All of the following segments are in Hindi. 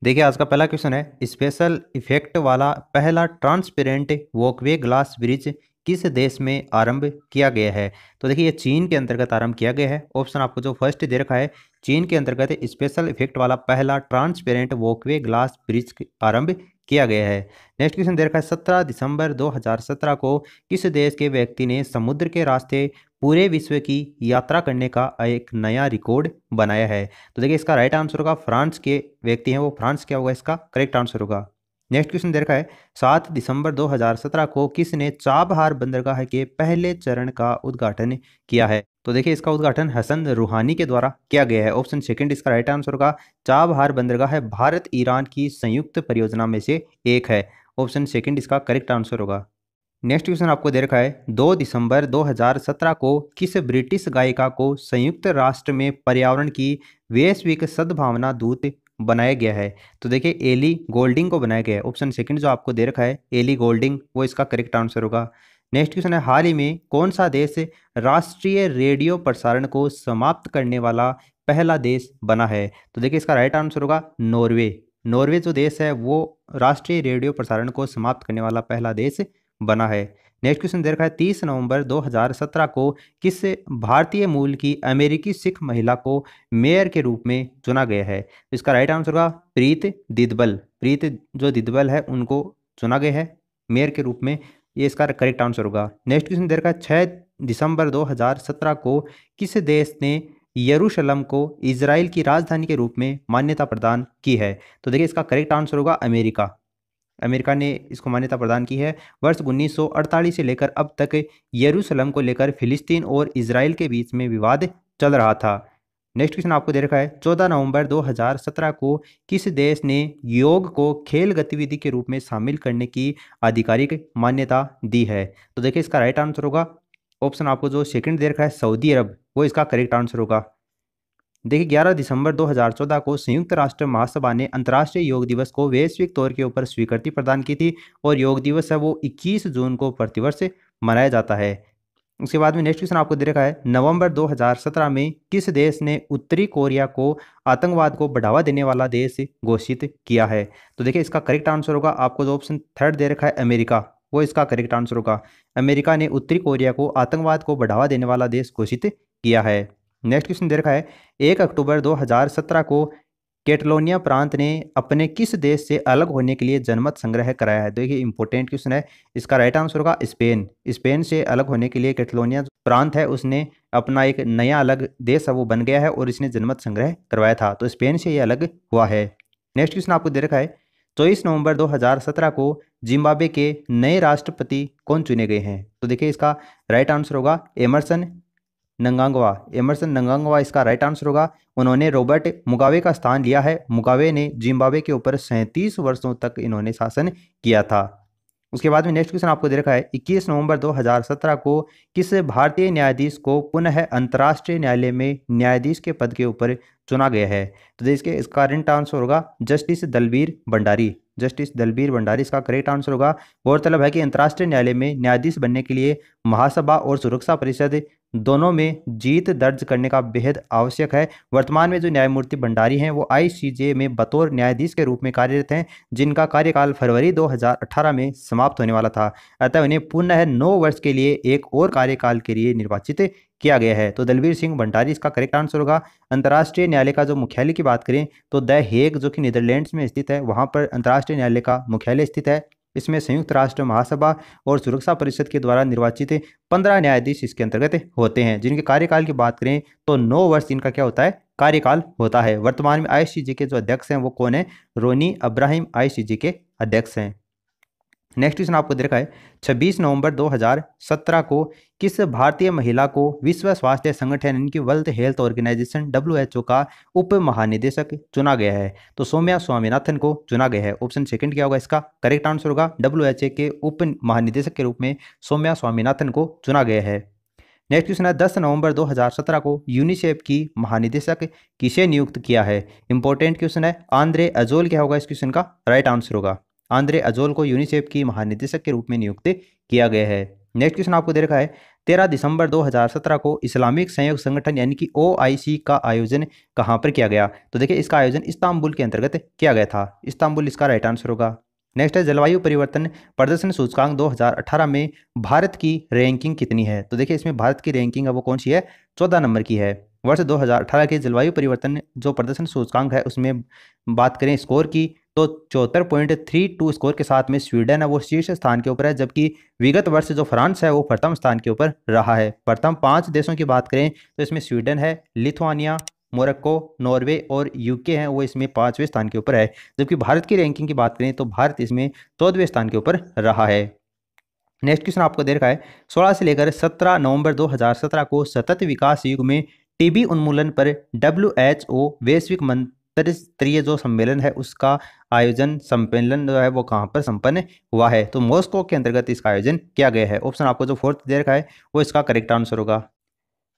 देखिए आज का पहला क्वेश्चन है, स्पेशल इफेक्ट वाला पहला ट्रांसपेरेंट वॉकवे ग्लास ब्रिज किस देश में आरंभ किया गया है। तो देखिए ये चीन के अंतर्गत आरंभ किया गया है। ऑप्शन आपको जो फर्स्ट दे रखा है, चीन के अंतर्गत स्पेशल इफेक्ट वाला पहला ट्रांसपेरेंट वॉकवे ग्लास ब्रिज आरंभ किया गया है। नेक्स्ट क्वेश्चन दे रखा है, 17 दिसंबर 2017 को किस देश के व्यक्ति ने समुद्र के रास्ते पूरे विश्व की यात्रा करने का एक नया रिकॉर्ड बनाया है। तो देखिए इसका राइट आंसर होगा फ्रांस के व्यक्ति हैं वो फ्रांस, क्या होगा इसका करेक्ट आंसर होगा। नेक्स्ट क्वेश्चन दे रखा है, 7 दिसंबर 2017 को किसने चाबहार बंदरगाह के पहले चरण का उद्घाटन किया है। तो देखिए इसका उद्घाटन हसन रूहानी के द्वारा किया गया है। ऑप्शन सेकंड इसका राइट आंसर होगा। चाबहार बंदरगाह भारत ईरान की संयुक्त परियोजना में से एक है। ऑप्शन सेकंड इसका करेक्ट आंसर होगा। नेक्स्ट क्वेश्चन आपको दे रखा है, 2 दिसंबर 2017 को किस ब्रिटिश गायिका को संयुक्त राष्ट्र में पर्यावरण की वैश्विक सद्भावना दूत बनाया गया है। तो देखिए एली गोल्डिंग को बनाया गया है। ऑप्शन सेकंड जो आपको दे रखा है एली गोल्डिंग, वो इसका करेक्ट आंसर होगा। नेक्स्ट क्वेश्चन है, हाल ही में कौन सा देश राष्ट्रीय रेडियो प्रसारण को समाप्त करने वाला पहला देश बना है। तो देखिए इसका राइट आंसर होगा नॉर्वे। नॉर्वे जो देश है वो राष्ट्रीय रेडियो प्रसारण को समाप्त करने वाला पहला देश बना है। नेक्स्ट क्वेश्चन दे रखा है, 30 नवंबर 2017 को किस भारतीय मूल की अमेरिकी सिख महिला को मेयर के रूप में चुना गया है। इसका राइट आंसर होगा प्रीत दिदबल। प्रीत जो दिदबल है उनको चुना गया है मेयर के रूप में, ये इसका करेक्ट आंसर होगा। नेक्स्ट क्वेश्चन दे रखा है, 6 दिसंबर 2017 को किस देश ने यरूशलम को इजराइल की राजधानी के रूप में मान्यता प्रदान की है। तो देखिए इसका करेक्ट आंसर होगा अमेरिका। अमेरिका ने इसको मान्यता प्रदान की है। वर्ष 1948 से लेकर अब तक यरूशलम को लेकर फिलिस्तीन और इजराइल के बीच में विवाद चल रहा था। नेक्स्ट क्वेश्चन आपको दे रखा है, 14 नवंबर 2017 को किस देश ने योग को खेल गतिविधि के रूप में शामिल करने की आधिकारिक मान्यता दी है। तो देखिए इसका राइट आंसर होगा ऑप्शन आपको जो सेकंड दे रखा है सऊदी अरब, वो इसका करेक्ट आंसर होगा। देखिए 11 दिसंबर 2014 को संयुक्त राष्ट्र महासभा ने अंतर्राष्ट्रीय योग दिवस को वैश्विक तौर के ऊपर स्वीकृति प्रदान की थी और योग दिवस है वो 21 जून को प्रतिवर्ष मनाया जाता है। उसके बाद में नेक्स्ट क्वेश्चन आपको दे रखा है, नवंबर 2017 में किस देश ने उत्तरी कोरिया को आतंकवाद को बढ़ावा देने वाला देश घोषित किया है। तो देखिए इसका करेक्ट आंसर होगा आपको जो ऑप्शन थर्ड दे रखा है अमेरिका, वो इसका करेक्ट आंसर होगा। अमेरिका ने उत्तरी कोरिया को आतंकवाद को बढ़ावा देने वाला देश घोषित किया है। नेक्स्ट क्वेश्चन दे रखा है, 1 अक्टूबर 2017 को कैटलोनिया प्रांत ने अपने किस देश से अलग होने के लिए जनमत संग्रह कराया है। देखिए इंपॉर्टेंट क्वेश्चन है, इसका राइट आंसर होगा स्पेन। स्पेन से अलग होने के लिए कैटलोनिया प्रांत है उसने अपना एक नया अलग देश है वो बन गया है और इसने जनमत संग्रह करवाया था, तो स्पेन से ये अलग हुआ है। नेक्स्ट क्वेश्चन आपको दे रखा है, 24 नवंबर 2017 को जिम्बाब्वे के नए राष्ट्रपति कौन चुने गए हैं। तो देखिए इसका राइट आंसर होगा एमरसन नंगांगवा। एमरसन नंगांगवा इसका राइट आंसर होगा। उन्होंने रॉबर्ट मुगाबे का स्थान लिया है। मुगाबे ने जिम्बाब्वे के ऊपर 37 वर्षों तक इन्होंने शासन किया था। उसके बाद में नेक्स्ट क्वेश्चन आपको दे रखा है, 21 नवंबर 2017 को किस भारतीय न्यायाधीश को पुनः अंतर्राष्ट्रीय न्यायालय में न्यायाधीश के पद के ऊपर चुना गया है। तो इसके इसका करेक्ट आंसर होगा जस्टिस दलबीर भंडारी। जस्टिस दलबीर भंडारी इसका करेक्ट आंसर होगा। गौरतलब है कि अंतर्राष्ट्रीय न्यायालय में न्यायाधीश बनने के लिए महासभा और सुरक्षा परिषद दोनों में जीत दर्ज करने का बेहद आवश्यक है। वर्तमान में जो न्यायमूर्ति भंडारी हैं वो आईसीजे में बतौर न्यायाधीश के रूप में कार्यरत हैं, जिनका कार्यकाल फरवरी 2018 में समाप्त होने वाला था। अतः उन्हें पुनः 9 वर्ष के लिए एक और कार्यकाल के लिए निर्वाचित किया गया है। तो दलबीर सिंह भंडारी इसका करेक्ट आंसर होगा। अंतर्राष्ट्रीय न्यायालय का जो मुख्यालय की बात करें तो द हेग जो कि नीदरलैंड्स में स्थित है, वहाँ पर अंतर्राष्ट्रीय न्यायालय का मुख्यालय स्थित है। इसमें संयुक्त राष्ट्र महासभा और सुरक्षा परिषद के द्वारा निर्वाचित 15 न्यायाधीश इसके अंतर्गत होते हैं, जिनके कार्यकाल की बात करें तो 9 वर्ष इनका क्या होता है कार्यकाल होता है। वर्तमान में आईसीजे के जो अध्यक्ष हैं वो कौन है, रोनी अब्राहिम आईसीजे के अध्यक्ष हैं। नेक्स्ट क्वेश्चन आपको दे रखा है, 26 नवंबर 2017 को किस भारतीय महिला को विश्व स्वास्थ्य संगठन यानी कि वर्ल्ड हेल्थ ऑर्गेनाइजेशन WHO का उप महानिदेशक चुना गया है। तो सौम्या स्वामीनाथन को चुना गया है। ऑप्शन सेकंड क्या होगा इसका करेक्ट आंसर होगा। WHO के उप महानिदेशक के रूप में सौम्या स्वामीनाथन को चुना गया है। नेक्स्ट क्वेश्चन है, 10 नवंबर 2017 को यूनिसेफ की महानिदेशक किसे नियुक्त किया है। इंपॉर्टेंट क्वेश्चन है। आंद्रे अजोल क्या होगा इस क्वेश्चन का राइट आंसर होगा। आंद्रे अजोल को यूनिसेफ की महानिदेशक के रूप में नियुक्त किया गया है। नेक्स्ट क्वेश्चन आपको दे रखा है 13 दिसंबर 2017 को इस्लामिक सहयोग संगठन यानी कि OIC का आयोजन कहाँ पर किया गया? तो देखिए इसका आयोजन इस्तांबुल के अंतर्गत किया गया था। इस्तांबुल इसका राइट आंसर होगा। नेक्स्ट है जलवायु परिवर्तन प्रदर्शन सूचकांक 2018 में भारत की रैंकिंग कितनी है? तो देखिए इसमें भारत की रैंकिंग है वो कौन सी है? 14 नंबर की है। वर्ष 2018 के जलवायु परिवर्तन जो प्रदर्शन सूचकांक है उसमें बात करें स्कोर की तो 74.32 स्कोर के साथ में स्वीडन है वो शीर्ष स्थान के ऊपर है, जबकि विगत वर्ष जो फ्रांस है वो प्रथम स्थान के ऊपर रहा है। प्रथम 5 देशों की बात करें तो इसमें स्वीडन है, लिथुआनिया, मोरक्को, नॉर्वे और यूके हैं वो इसमें 5वें स्थान के ऊपर है। जबकि भारत की रैंकिंग की बात करें तो भारत इसमें 14वें स्थान के ऊपर रहा है। नेक्स्ट क्वेश्चन आपको दे रखा है 16 से लेकर 17 नवंबर 2017 को सतत विकास युग में टीबी उन्मूलन पर WHO वैश्विक मंत्री स्तरीय जो सम्मेलन है उसका आयोजन सम्मेलन जो है वो कहाँ पर संपन्न हुआ है? तो मॉस्को के अंतर्गत इसका आयोजन किया गया है। ऑप्शन आपको जो फोर्थ दे रखा है वो इसका करेक्ट आंसर होगा।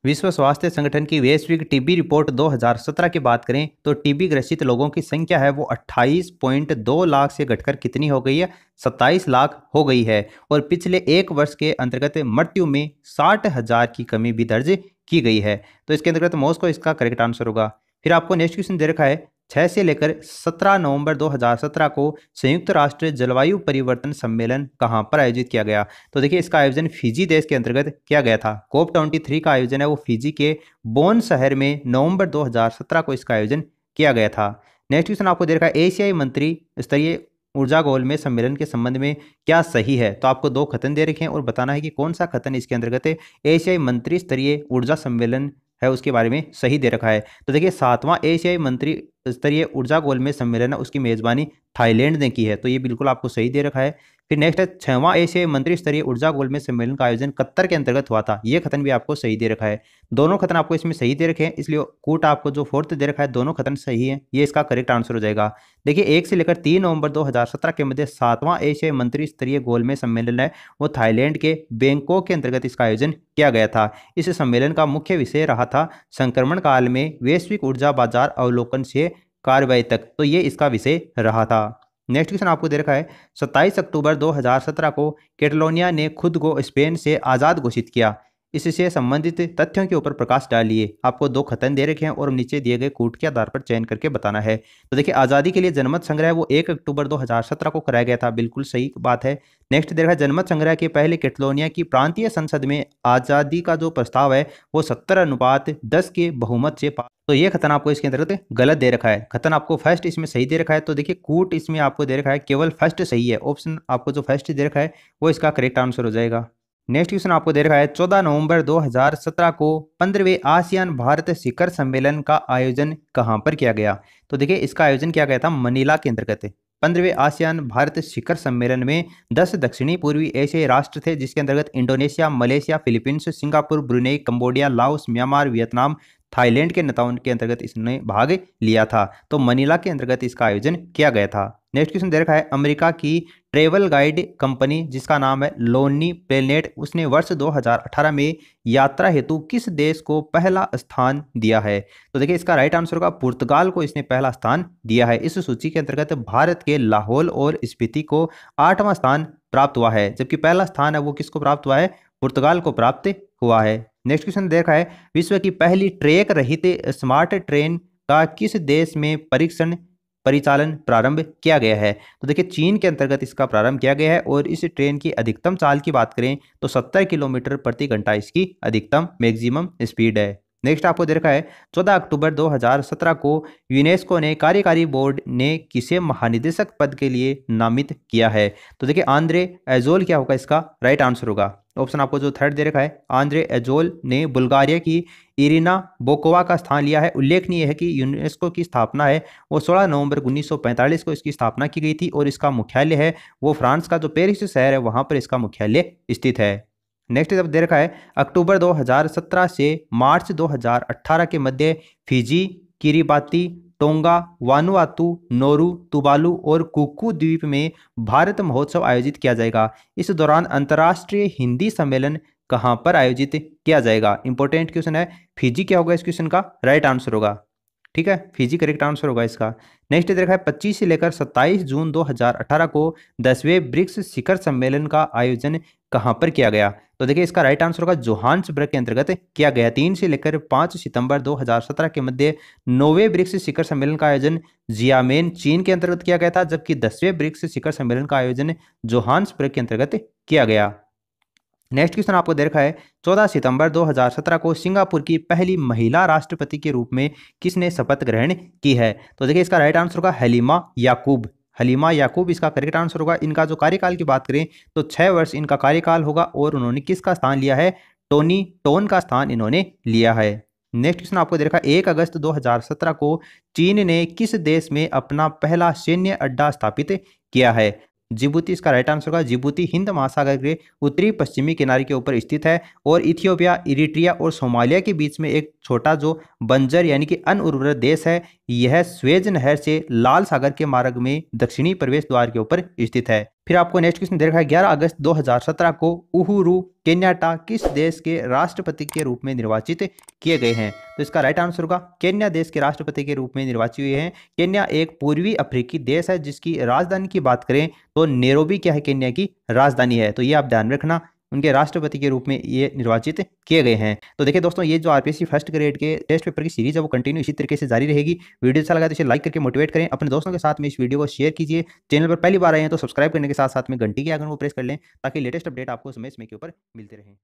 विश्व स्वास्थ्य संगठन की वैश्विक टीबी रिपोर्ट 2017 की बात करें तो टीबी ग्रसित लोगों की संख्या है वो 28.2 लाख से घटकर कितनी हो गई है? 27 लाख हो गई है। और पिछले एक वर्ष के अंतर्गत मृत्यु में 60,000 की कमी भी दर्ज की गई है। तो इसके अंतर्गत मॉस्को इसका करेक्ट आंसर होगा। फिर आपको नेक्स्ट क्वेश्चन दे रखा है 6 से लेकर 17 नवंबर 2017 को संयुक्त राष्ट्र जलवायु परिवर्तन सम्मेलन कहाँ पर आयोजित किया गया? तो देखिए इसका आयोजन फिजी देश के अंतर्गत किया गया था। COP23 का आयोजन है वो फिजी के बोन शहर में नवंबर 2017 को इसका आयोजन किया गया था। नेक्स्ट क्वेश्चन आपको दे रखा है एशियाई मंत्री स्तरीय ऊर्जा गोलमेज सम्मेलन के संबंध में क्या सही है? तो आपको 2 कथन दे रखे हैं और बताना है कि कौन सा कथन इसके अंतर्गत एशियाई मंत्री स्तरीय ऊर्जा सम्मेलन है उसके बारे में सही दे रखा है। तो देखिए 7वां एशियाई मंत्री स्तरीय ऊर्जा गोलमेज सम्मेलन है उसकी मेजबानी थाईलैंड ने की है, तो ये बिल्कुल आपको सही दे रखा है। फिर नेक्स्ट है 6वां एशियाई मंत्री स्तरीय ऊर्जा गोलमेज सम्मेलन का आयोजन कतर के अंतर्गत हुआ था, ये कथन भी आपको सही दे रखा है। दोनों कथन आपको इसमें सही दे रखे हैं, इसलिए कूट आपको जो फोर्थ दे रखा है दोनों कथन सही है, ये इसका करेक्ट आंसर हो जाएगा। देखिए 1 से लेकर 3 नवंबर 2017 के मध्य 7वां एशियाई मंत्री स्तरीय गोलमेज सम्मेलन है वो थाईलैंड के बैंकॉक के अंतर्गत इसका आयोजन किया गया था। इस सम्मेलन का मुख्य विषय रहा था संक्रमण काल में वैश्विक ऊर्जा बाजार अवलोकन से कार्रवाई तक, तो ये इसका विषय रहा था। नेक्स्ट क्वेश्चन आपको दे रखा है 27 अक्टूबर 2017 को कैटलोनिया ने खुद को स्पेन से आज़ाद घोषित किया, इससे संबंधित तथ्यों के ऊपर प्रकाश डालिए। आपको 2 कथन दे रखे हैं और नीचे दिए गए कूट के आधार पर चयन करके बताना है। तो देखिए आज़ादी के लिए जनमत संग्रह वो 1 अक्टूबर 2017 को कराया गया था, बिल्कुल सही बात है। नेक्स्ट दे रखा है जनमत संग्रह के पहले कैटलोनिया की प्रांतीय संसद में आज़ादी का जो प्रस्ताव है वो 70:10 के बहुमत से पास, तो ये कथन आपको इसके अंतर्गत गलत दे रखा है। कथन आपको फर्स्ट इसमें सही दे रखा है, तो देखिए कूट इसमें आपको दे रखा है केवल फर्स्ट सही है। ऑप्शन आपको जो फर्स्ट दे रखा है वो इसका करेक्ट आंसर हो जाएगा। नेक्स्ट क्वेश्चन आपको दे रखा है 14 नवंबर 2017 को 15वें आसियान भारत शिखर सम्मेलन का आयोजन कहां पर किया गया? तो देखिए इसका आयोजन किया गया था मनीला के अंतर्गत। 15वें आसियान भारत शिखर सम्मेलन में 10 दक्षिणी पूर्वी एशियाई राष्ट्र थे, जिसके अंतर्गत Indonesia, Malaysia, Philippines, Singapore, Brunei, Cambodia, Laos, Myanmar, Vietnam, Thailand के नेताओं के अंतर्गत इसने भाग लिया था। तो मनीला के अंतर्गत इसका आयोजन किया गया था। नेक्स्ट क्वेश्चन दे रखा है अमेरिका की ट्रेवल गाइड कंपनी जिसका नाम है लोनी प्लेनेट, उसने वर्ष 2018 में यात्रा हेतु किस देश को पहला स्थान दिया है? तो देखिए इसका राइट आंसर होगा पुर्तगाल को इसने पहला स्थान दिया है। इस सूची के अंतर्गत भारत के लाहौल और स्पीति को 8वां स्थान प्राप्त हुआ है, जबकि पहला स्थान है वो किसको प्राप्त हुआ है? पुर्तगाल को प्राप्त हुआ है। नेक्स्ट क्वेश्चन देखा है विश्व की पहली ट्रैक रहित स्मार्ट ट्रेन का किस देश में परिचालन प्रारंभ किया गया है? तो देखिए चीन के अंतर्गत इसका प्रारंभ किया गया है और इस ट्रेन की अधिकतम चाल की बात करें तो 70 किलोमीटर प्रति घंटा इसकी अधिकतम मैक्सिमम स्पीड है। नेक्स्ट आपको दे रखा है 14 अक्टूबर 2017 को यूनेस्को ने कार्यकारी बोर्ड ने किसे महानिदेशक पद के लिए नामित किया है? तो देखिए आंद्रे एजोल क्या होगा इसका राइट आंसर होगा। ऑप्शन आपको जो थर्ड दे रखा है आंद्रे एजोल ने बुल्गारिया की इरिना बोकोवा का स्थान लिया है। उल्लेखनीय है कि यूनेस्को की स्थापना है वो 16 नवंबर 1945 को इसकी स्थापना की गई थी और इसका मुख्यालय है वो फ्रांस का जो पेरिस शहर है वहां पर इसका मुख्यालय स्थित है। नेक्स्ट दे रखा है अक्टूबर 2017 से मार्च 2018 के मध्य Fiji, Kiribati, Tonga, Vanuatu, Nauru, Tuvalu और कुकू द्वीप में भारत महोत्सव आयोजित किया जाएगा। इस दौरान अंतर्राष्ट्रीय हिंदी सम्मेलन कहां पर आयोजित किया जाएगा? इंपॉर्टेंट क्वेश्चन है। फिजी क्या होगा इस क्वेश्चन का राइट आंसर होगा। ठीक है, फिजी करेक्ट आंसर होगा इसका। नेक्स्ट देखा है 25 से लेकर 27 जून 2018 को 10वें ब्रिक्स शिखर सम्मेलन का आयोजन कहां पर किया गया? तो देखिए इसका राइट आंसर होगा जोहान्सबर्ग के अंतर्गत किया गया। 3 से लेकर 5 सितंबर 2017 के मध्य 9वें ब्रिक्स शिखर सम्मेलन का आयोजन जियामेन चीन के अंतर्गत किया गया था, जबकि 10वें ब्रिक्स शिखर सम्मेलन का आयोजन जोहान्सबर्ग के अंतर्गत किया गया। नेक्स्ट क्वेश्चन आपको दे रखा है 14 सितंबर 2017 को सिंगापुर की पहली महिला राष्ट्रपति के रूप में किसने शपथ ग्रहण की है? तो देखिए इसका राइट आंसर होगा हलीमा याकूब। हलीमा याकूब इसका करेक्ट आंसर होगा। इनका जो कार्यकाल की बात करें तो 6 वर्ष इनका कार्यकाल होगा और उन्होंने किसका स्थान लिया है? टोनी टोन का स्थान इन्होंने लिया है। नेक्स्ट क्वेश्चन आपको दे रखा है 1 अगस्त 2017 को चीन ने किस देश में अपना पहला सैन्य अड्डा स्थापित किया है? जिबूती इसका राइट आंसर होगा। जिबूती हिंद महासागर के उत्तरी पश्चिमी किनारे के ऊपर स्थित है और इथियोपिया, इरिट्रिया और सोमालिया के बीच में एक छोटा जो बंजर यानी कि अनउर्वर देश है। यह स्वेज नहर से लाल सागर के मार्ग में दक्षिणी प्रवेश द्वार के ऊपर स्थित है। फिर आपको नेक्स्ट क्वेश्चन दे रखा है 11 अगस्त 2017 को उहुरु केन्याटा किस देश के राष्ट्रपति के रूप में निर्वाचित किए गए हैं? तो इसका राइट आंसर होगा केन्या देश के राष्ट्रपति के रूप में निर्वाचित हुए हैं। केन्या एक पूर्वी अफ्रीकी देश है जिसकी राजधानी की बात करें तो नैरोबी क्या है, केन्या की राजधानी है। तो ये आप ध्यान रखना, उनके राष्ट्रपति के रूप में ये निर्वाचित किए गए हैं। तो देखिए दोस्तों, ये जो आरपीएससी फर्स्ट ग्रेड के टेस्ट पेपर की सीरीज है वो कंटिन्यू इसी तरीके से जारी रहेगी। वीडियो अच्छा लगा तो इसे लाइक करके मोटिवेट करें, अपने दोस्तों के साथ में इस वीडियो को शेयर कीजिए। चैनल पर पहली बार आए हैं तो सब्सक्राइब करने के साथ साथ में घंटी के आइकन को प्रेस कर लें ताकि लेटेस्ट अपडेट आपको समय समय के ऊपर मिलते रहें।